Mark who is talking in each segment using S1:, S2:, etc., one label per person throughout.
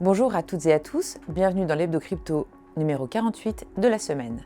S1: Bonjour à toutes et à tous, bienvenue dans l'Hebdo Crypto numéro 48 de la semaine.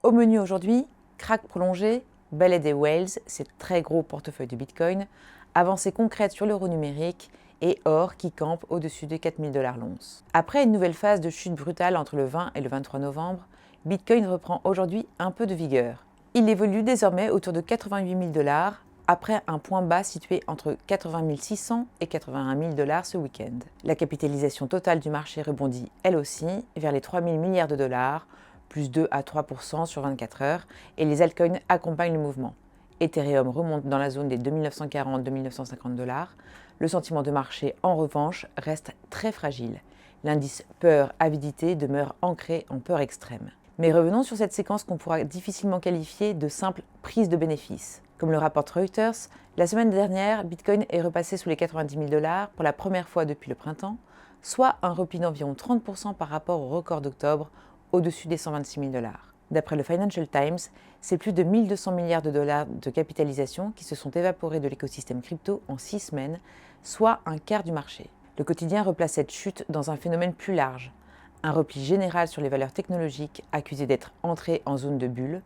S1: Au menu aujourd'hui, crack prolongé, Bellet des Whales, ces très gros portefeuilles de Bitcoin, avancées concrètes sur l'euro numérique et or qui campe au-dessus de 4000 $ l'once. Après une nouvelle phase de chute brutale entre le 20 et le 23 novembre, Bitcoin reprend aujourd'hui un peu de vigueur. Il évolue désormais autour de 88 000 $ après un point bas situé entre 80 600 et 81 000 $ ce week-end. La capitalisation totale du marché rebondit elle aussi vers les 3 000 milliards de dollars, plus 2 à 3% sur 24 heures, et les altcoins accompagnent le mouvement. Ethereum remonte dans la zone des 2940-2950 $. Le sentiment de marché, en revanche, reste très fragile. L'indice peur-avidité demeure ancré en peur extrême. Mais revenons sur cette séquence qu'on pourra difficilement qualifier de simple prise de bénéfice. Comme le rapporte Reuters, la semaine dernière, Bitcoin est repassé sous les 90 000 $ pour la première fois depuis le printemps, soit un repli d'environ 30% par rapport au record d'octobre, au-dessus des 126 000 $. D'après le Financial Times, c'est plus de 1200 milliards de dollars de capitalisation qui se sont évaporés de l'écosystème crypto en 6 semaines, soit un quart du marché. Le quotidien replace cette chute dans un phénomène plus large, un repli général sur les valeurs technologiques accusées d'être entrées en zone de bulle,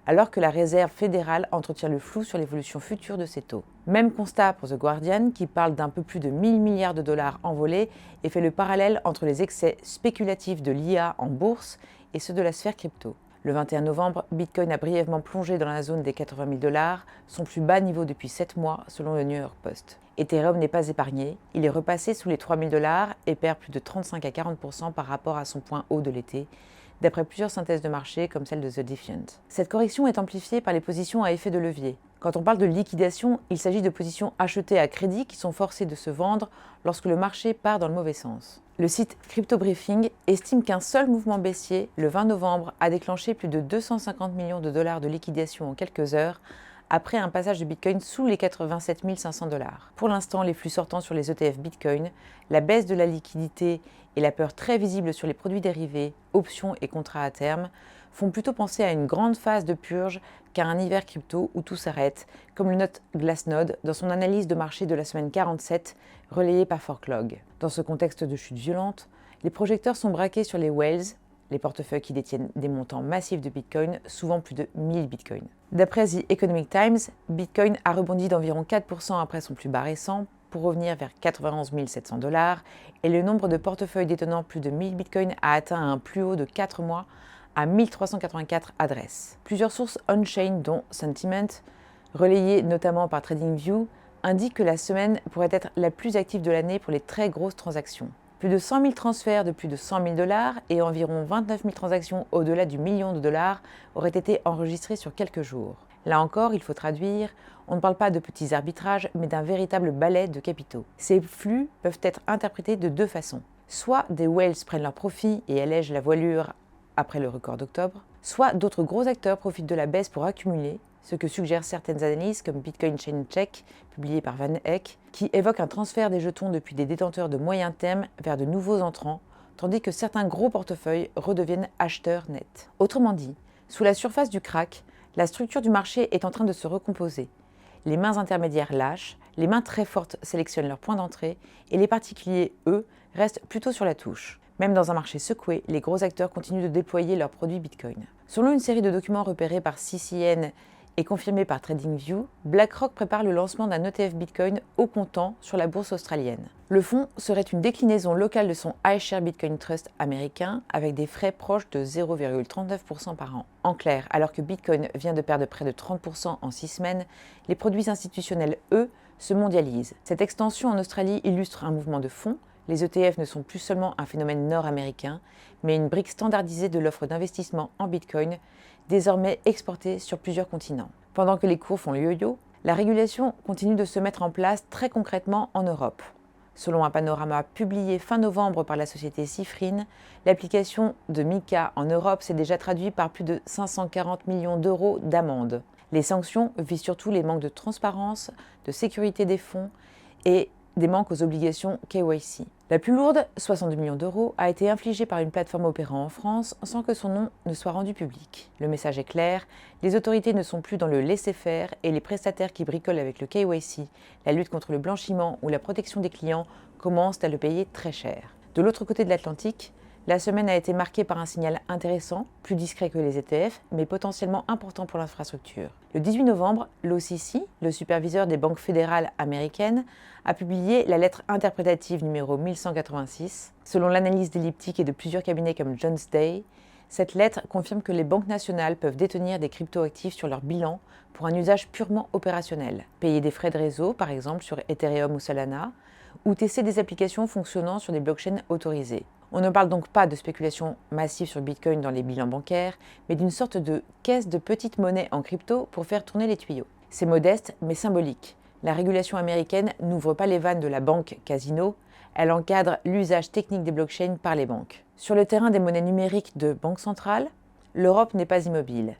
S1: alors que la Réserve fédérale entretient le flou sur l'évolution future de ces taux. Même constat pour The Guardian, qui parle d'un peu plus de 1000 milliards de dollars envolés et fait le parallèle entre les excès spéculatifs de l'IA en bourse et ceux de la sphère crypto. Le 21 novembre, Bitcoin a brièvement plongé dans la zone des 80 000 $, son plus bas niveau depuis 7 mois selon le New York Post. Ethereum n'est pas épargné, il est repassé sous les 3 000 $ et perd plus de 35 à 40% par rapport à son point haut de l'été, d'après plusieurs synthèses de marché comme celle de The Defiant. Cette correction est amplifiée par les positions à effet de levier. Quand on parle de liquidation, il s'agit de positions achetées à crédit qui sont forcées de se vendre lorsque le marché part dans le mauvais sens. Le site Crypto Briefing estime qu'un seul mouvement baissier, le 20 novembre, a déclenché plus de 250 millions de dollars de liquidation en quelques heures, après un passage de Bitcoin sous les 87 500 $. Pour l'instant, les flux sortants sur les ETF Bitcoin, la baisse de la liquidité et la peur très visible sur les produits dérivés, options et contrats à terme font plutôt penser à une grande phase de purge qu'à un hiver crypto où tout s'arrête, comme le note Glassnode dans son analyse de marché de la semaine 47, relayée par Forklog. Dans ce contexte de chute violente, les projecteurs sont braqués sur les whales, les portefeuilles qui détiennent des montants massifs de Bitcoin, souvent plus de 1000 Bitcoins. D'après The Economic Times, Bitcoin a rebondi d'environ 4% après son plus bas récent, pour revenir vers 91 700 $, et le nombre de portefeuilles détenant plus de 1000 Bitcoin a atteint un plus haut de 4 mois à 1384 adresses. Plusieurs sources on-chain, dont Sentiment, relayées notamment par TradingView, indiquent que la semaine pourrait être la plus active de l'année pour les très grosses transactions. Plus de 100 000 transferts de plus de 100 000 $ et environ 29 000 transactions au-delà du million de dollars auraient été enregistrées sur quelques jours. Là encore, il faut traduire, on ne parle pas de petits arbitrages, mais d'un véritable balai de capitaux. Ces flux peuvent être interprétés de deux façons. Soit des whales prennent leur profit et allègent la voilure après le record d'octobre, soit d'autres gros acteurs profitent de la baisse pour accumuler, ce que suggèrent certaines analyses comme Bitcoin Chain Check, publiée par Van Eck, qui évoque un transfert des jetons depuis des détenteurs de moyen terme vers de nouveaux entrants, tandis que certains gros portefeuilles redeviennent acheteurs nets. Autrement dit, sous la surface du crack, la structure du marché est en train de se recomposer. Les mains intermédiaires lâchent, les mains très fortes sélectionnent leurs points d'entrée et les particuliers, eux, restent plutôt sur la touche. Même dans un marché secoué, les gros acteurs continuent de déployer leurs produits Bitcoin. Selon une série de documents repérés par CCN et confirmés par TradingView, BlackRock prépare le lancement d'un ETF Bitcoin au comptant sur la bourse australienne. Le fonds serait une déclinaison locale de son iShares Bitcoin Trust américain avec des frais proches de 0,39% par an. En clair, alors que Bitcoin vient de perdre près de 30% en 6 semaines, les produits institutionnels, eux, se mondialisent. Cette extension en Australie illustre un mouvement de fond. Les ETF ne sont plus seulement un phénomène nord-américain, mais une brique standardisée de l'offre d'investissement en Bitcoin, désormais exportée sur plusieurs continents. Pendant que les cours font le yo-yo, la régulation continue de se mettre en place très concrètement en Europe. Selon un panorama publié fin novembre par la société Cifrine, l'application de MiCA en Europe s'est déjà traduite par plus de 540 millions d'euros d'amendes. Les sanctions visent surtout les manques de transparence, de sécurité des fonds et des manques aux obligations KYC. La plus lourde, 62 millions d'euros, a été infligée par une plateforme opérant en France sans que son nom ne soit rendu public. Le message est clair, les autorités ne sont plus dans le laisser-faire et les prestataires qui bricolent avec le KYC, la lutte contre le blanchiment ou la protection des clients commencent à le payer très cher. De l'autre côté de l'Atlantique, la semaine a été marquée par un signal intéressant, plus discret que les ETF, mais potentiellement important pour l'infrastructure. Le 18 novembre, l'OCC, le superviseur des banques fédérales américaines, a publié la lettre interprétative numéro 1186. Selon l'analyse d'Elliptic et de plusieurs cabinets comme Jones Day, cette lettre confirme que les banques nationales peuvent détenir des cryptoactifs sur leur bilan pour un usage purement opérationnel. Payer des frais de réseau, par exemple sur Ethereum ou Solana, ou tester des applications fonctionnant sur des blockchains autorisées. On ne parle donc pas de spéculation massive sur Bitcoin dans les bilans bancaires, mais d'une sorte de caisse de petites monnaies en crypto pour faire tourner les tuyaux. C'est modeste, mais symbolique. La régulation américaine n'ouvre pas les vannes de la banque casino, elle encadre l'usage technique des blockchains par les banques. Sur le terrain des monnaies numériques de banque centrale, l'Europe n'est pas immobile,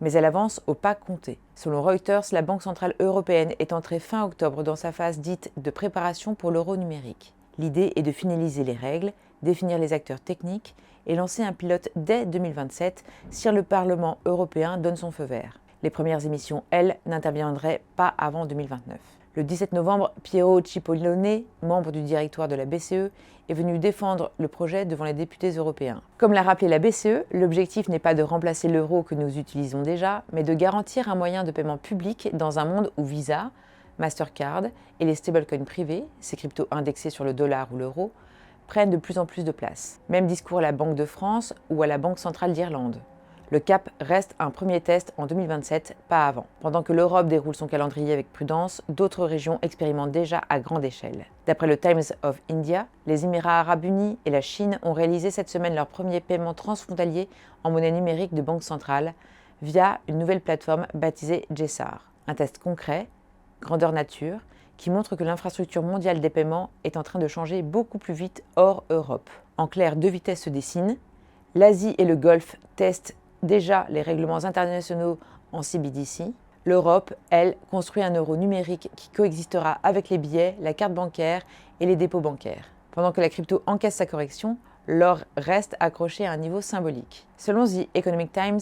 S1: mais elle avance au pas compté. Selon Reuters, la Banque centrale européenne est entrée fin octobre dans sa phase dite de préparation pour l'euro numérique. L'idée est de finaliser les règles, définir les acteurs techniques et lancer un pilote dès 2027 si le Parlement européen donne son feu vert. Les premières émissions, elles, n'interviendraient pas avant 2029. Le 17 novembre, Piero Cipollone, membre du directoire de la BCE, est venu défendre le projet devant les députés européens. Comme l'a rappelé la BCE, l'objectif n'est pas de remplacer l'euro que nous utilisons déjà, mais de garantir un moyen de paiement public dans un monde où Visa, Mastercard et les stablecoins privés, ces cryptos indexés sur le dollar ou l'euro, prennent de plus en plus de place. Même discours à la Banque de France ou à la Banque centrale d'Irlande. Le cap reste un premier test en 2027, pas avant. Pendant que l'Europe déroule son calendrier avec prudence, d'autres régions expérimentent déjà à grande échelle. D'après le Times of India, les Émirats arabes unis et la Chine ont réalisé cette semaine leur premier paiement transfrontalier en monnaie numérique de banque centrale via une nouvelle plateforme baptisée JSAR. Un test concret, grandeur nature, qui montre que l'infrastructure mondiale des paiements est en train de changer beaucoup plus vite hors Europe. En clair, deux vitesses se dessinent. L'Asie et le Golfe testent déjà les règlements internationaux en CBDC. L'Europe, elle, construit un euro numérique qui coexistera avec les billets, la carte bancaire et les dépôts bancaires. Pendant que la crypto encaisse sa correction, l'or reste accroché à un niveau symbolique. Selon The Economic Times,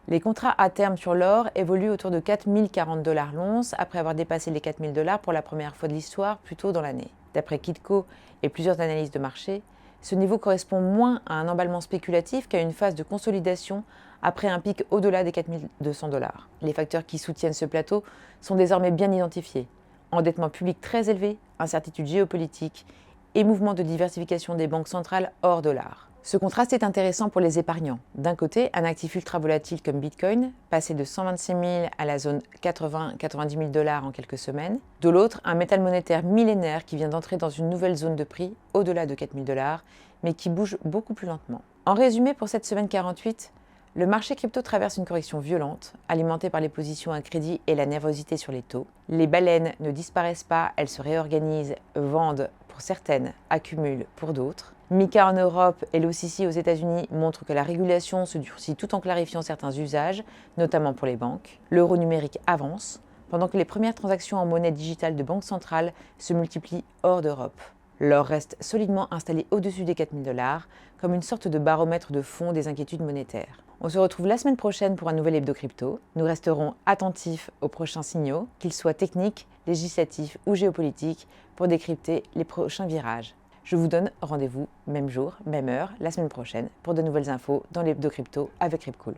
S1: les contrats à terme sur l'or évoluent autour de 4 040 $ l'once après avoir dépassé les 4 000 $ pour la première fois de l'histoire plus tôt dans l'année. D'après Kitco et plusieurs analyses de marché, ce niveau correspond moins à un emballement spéculatif qu'à une phase de consolidation après un pic au-delà des 4 200 $. Les facteurs qui soutiennent ce plateau sont désormais bien identifiés. Endettement public très élevé, incertitude géopolitique et mouvement de diversification des banques centrales hors dollar. Ce contraste est intéressant pour les épargnants. D'un côté, un actif ultra volatile comme Bitcoin, passé de 126 000 à la zone 80-90 000 $ en quelques semaines. De l'autre, un métal monétaire millénaire qui vient d'entrer dans une nouvelle zone de prix, au-delà de 4 000 $, mais qui bouge beaucoup plus lentement. En résumé, pour cette semaine 48, le marché crypto traverse une correction violente, alimentée par les positions à crédit et la nervosité sur les taux. Les baleines ne disparaissent pas, elles se réorganisent, vendent pour certaines, accumulent pour d'autres. MiCA en Europe et l'OCC aux États-Unis montrent que la régulation se durcit tout en clarifiant certains usages, notamment pour les banques. L'euro numérique avance, pendant que les premières transactions en monnaie digitale de banque centrale se multiplient hors d'Europe. L'or reste solidement installé au-dessus des 4 000 $, comme une sorte de baromètre de fond des inquiétudes monétaires. On se retrouve la semaine prochaine pour un nouvel hebdo crypto. Nous resterons attentifs aux prochains signaux, qu'ils soient techniques, législatifs ou géopolitiques, pour décrypter les prochains virages. Je vous donne rendez-vous même jour, même heure, la semaine prochaine, pour de nouvelles infos dans l'hebdo crypto avec Ripcool.